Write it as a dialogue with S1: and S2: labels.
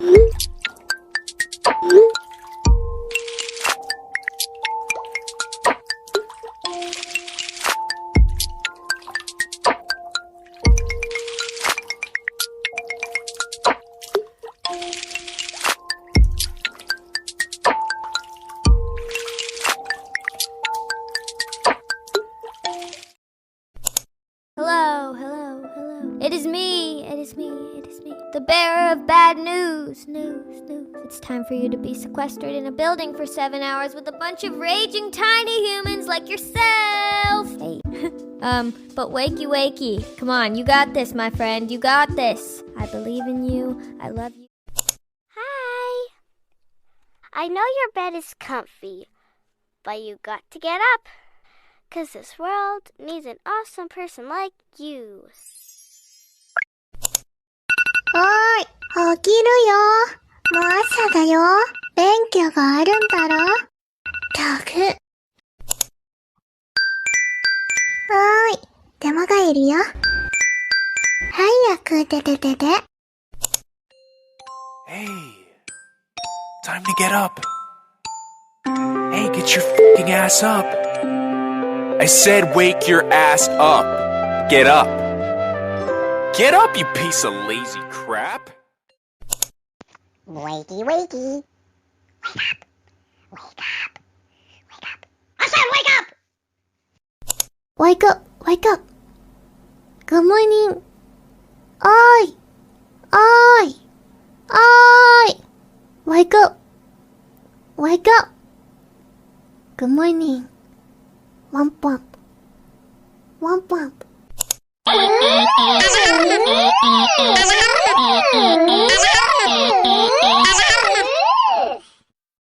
S1: Hello, hello, hello. It is me, it is me, it is me. The bearer of bad news. News. It's time for you to be sequestered in a building for 7 hours with a bunch of raging tiny humans like yourself. Hey. But wakey. Come on, you got this, my friend. You got this. I believe in you. I love you.
S2: Hi. I know your bed is comfy, but you got to get up. 'Cause this world needs an awesome person like you.
S3: おーい、起きるよ。もう朝だよ。勉強があるんだろ。ったく。おーい、デモがいるよ。早く出て。
S4: Hey, time to get up. Hey, get your f***ing ass up. I said wake your ass up. Get up. Get up, you piece of lazy crap.
S3: Wakey. Wake up. I said wake up! Wake up. Good morning. Oi. Wake up. Good morning. Womp womp.